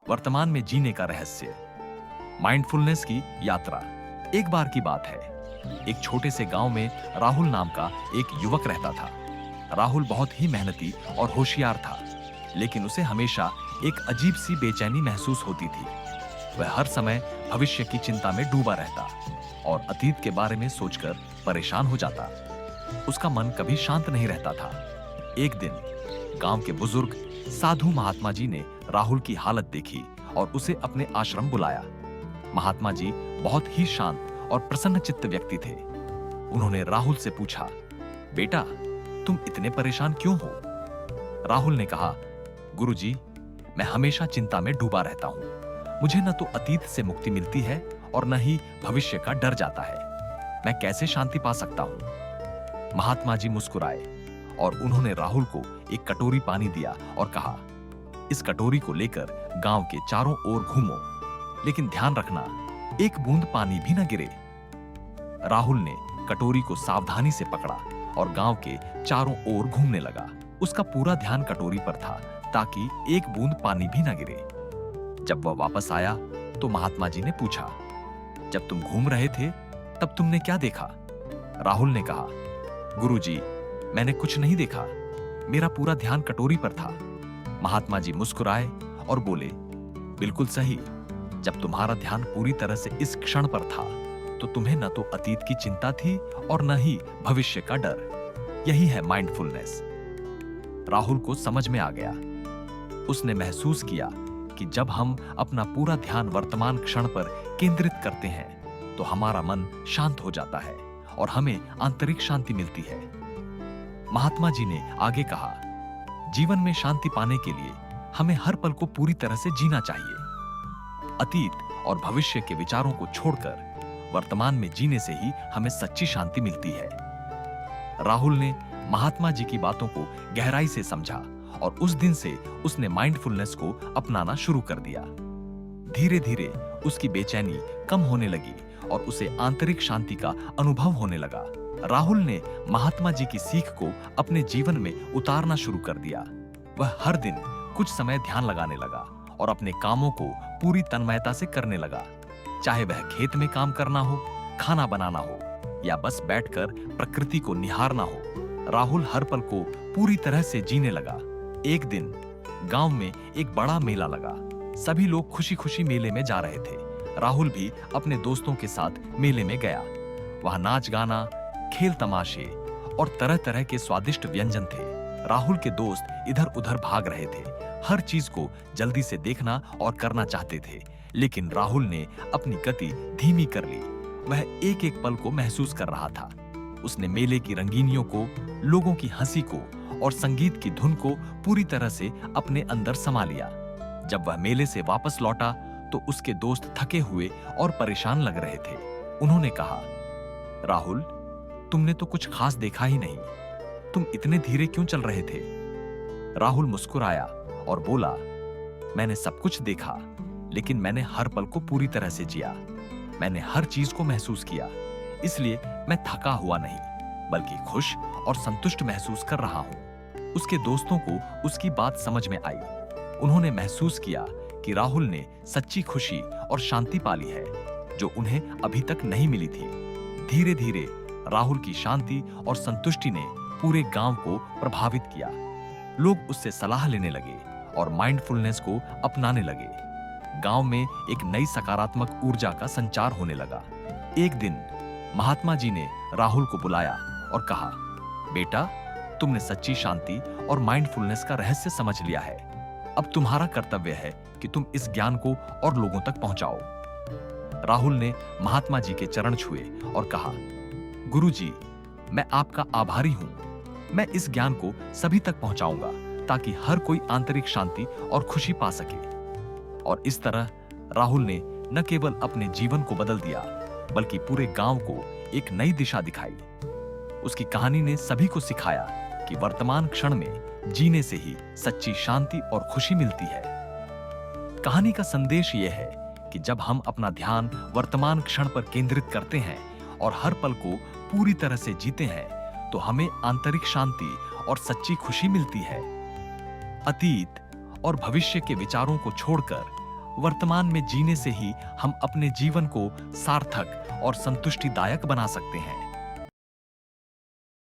वर्तमान में जीने का रहस्य, माइंडफुलनेस की यात्रा। एक बार की बात है, एक छोटे से गांव में राहुल नाम का एक युवक रहता था। राहुल बहुत ही मेहनती और होशियार था, लेकिन उसे हमेशा एक अजीब सी बेचैनी महसूस होती थी। वह हर समय भविष्य की चिंता में डूबा रहता और अतीत के बारे में सोचकर परेशान हो जाता। उसका मन कभी शांत नहीं रहता था। एक दिन गांव के बुजुर्ग साधु महात्मा जी ने राहुल की हालत देखी और उसे अपने आश्रम बुलाया। महात्मा जी बहुत ही शांत और प्रसन्न चित्त व्यक्ति थे। उन्होंने राहुल से पूछा, बेटा, तुम इतने परेशान क्यों हो? राहुल ने कहा, गुरुजी, मैं हमेशा चिंता में डूबा रहता हूं। मुझे न तो अतीत से मुक्ति मिलती है और न ही भविष्य का डर जाता है। मैं कैसे शांति पा सकता हूं? महात्मा जी मुस्कुराए और उन्होंने राहुल को एक कटोरी पानी दिया और कहा, इस कटोरी को लेकर गांव के चारों ओर घूमो, लेकिन ध्यान रखना, एक बूंद पानी भी न गिरे। राहुल ने कटोरी को सावधानी से पकड़ा और गांव के चारों ओर घूमने लगा। उसका पूरा ध्यान कटोरी पर था ताकि एक बूंद पानी भी न गिरे। जब वह वापस आया तो महात्मा जी ने पूछा, जब तुम घूम रहे थे तब तुमने क्या देखा? राहुल ने कहा, गुरुजी, मैंने कुछ नहीं देखा, मेरा पूरा ध्यान कटोरी पर था। महात्मा जी मुस्कुराए और बोले, बिल्कुल सही। जब तुम्हारा ध्यान पूरी तरह से इस क्षण पर था तो तुम्हें न तो अतीत की चिंता थी और न ही भविष्य का डर। यही है माइंडफुलनेस। राहुल को समझ में आ गया। उसने महसूस किया कि जब हम अपना पूरा ध्यान वर्तमान क्षण पर केंद्रित करते हैं तो हमारा मन शांत हो जाता है और हमें आंतरिक शांति मिलती है। महात्मा जी ने आगे कहा, जीवन में शांति पाने के लिए हमें हर पल को पूरी तरह से जीना चाहिए। अतीत और भविष्य के विचारों को छोड़कर वर्तमान में जीने से ही हमें सच्ची शांति मिलती है। राहुल ने महात्मा जी की बातों को गहराई से समझा और उस दिन से उसने माइंडफुलनेस को अपनाना शुरू कर दिया। धीरे धीरे उसकी बेचैनी कम होने लगी और उसे आंतरिक शांति का अनुभव होने लगा। राहुल ने महात्मा जी की सीख को अपने जीवन में उतारना शुरू कर दिया। वह हर दिन कुछ समय ध्यान लगाने लगा और अपने कामों को पूरी तन्मयता से करने लगा। चाहे वह खेत में काम करना हो, खाना बनाना हो या बस बैठकर प्रकृति को निहारना हो, राहुल हर पल को पूरी तरह से जीने लगा। एक दिन गांव में एक बड़ा मेला लगा। सभी लोग खुशी खुशी मेले में जा रहे थे। राहुल भी अपने दोस्तों के साथ मेले में गया। वहां नाच गाना, खेल तमाशे और तरह तरह के स्वादिष्ट व्यंजन थे। राहुल के दोस्त इधर उधर भाग रहे थे, हर चीज को जल्दी से देखना और करना चाहते थे, लेकिन राहुल ने अपनी गति धीमी कर ली। वह एक एक पल को महसूस कर रहा था। उसने मेले की रंगीनियों को, लोगों की हंसी को और संगीत की धुन को पूरी तरह से अपने अंदर समा लिया। जब वह मेले से वापस लौटा तो उसके दोस्त थके हुए और परेशान लग रहे थे। उन्होंने कहा, राहुल, तुमने तो कुछ खास देखा ही नहीं, तुम इतने धीरे क्यों चल रहे थे? राहुल मुस्कुराया और बोला, मैंने सब कुछ देखा, लेकिन मैंने हर पल को पूरी तरह से जिया। मैंने हर चीज को महसूस किया, इसलिए मैं थका हुआ नहीं, बल्कि खुश और संतुष्ट महसूस कर रहा हूं। उसके दोस्तों को उसकी बात समझ में आई। उन्होंने महसूस किया कि राहुल ने सच्ची खुशी और शांति पाली है, जो उन्हें अभी तक नहीं मिली थी। धीरे धीरे राहुल की शांति और संतुष्टि ने पूरे गांव को प्रभावित किया। लोग उससे सलाह लेने लगे और माइंडफुलनेस को अपनाने लगे। गांव में एक नई सकारात्मक ऊर्जा का संचार होने लगा। एक दिन महात्मा जी ने राहुल को बुलाया और कहा, बेटा, तुमने सच्ची शांति और माइंडफुलनेस का रहस्य समझ लिया है। अब तुम्हारा कर्तव्य है कि तुम इस ज्ञान को और लोगों तक पहुंचाओ। राहुल ने महात्मा जी के चरण छुए और कहा, गुरुजी, मैं आपका आभारी हूं। मैं इस ज्ञान को सभी तक पहुंचाऊंगा ताकि हर कोई आंतरिक शांति और खुशी पा सके। और इस तरह राहुल ने न केवल अपने जीवन को बदल दिया, बल्कि पूरे गांव को एक नई दिशा दिखाई। उसकी कहानी ने सभी को सिखाया कि वर्तमान क्षण में जीने से ही सच्ची शांति और खुशी मिलती है। कहानी का संदेश यह है कि जब हम अपना ध्यान वर्तमान क्षण पर केंद्रित करते हैं और हर पल को पूरी तरह से जीते हैं, तो हमें आंतरिक शांति और सच्ची खुशी मिलती है। अतीत और भविष्य के विचारों को छोड़कर वर्तमान में जीने से ही हम अपने जीवन को सार्थक और संतुष्टिदायक बना सकते हैं।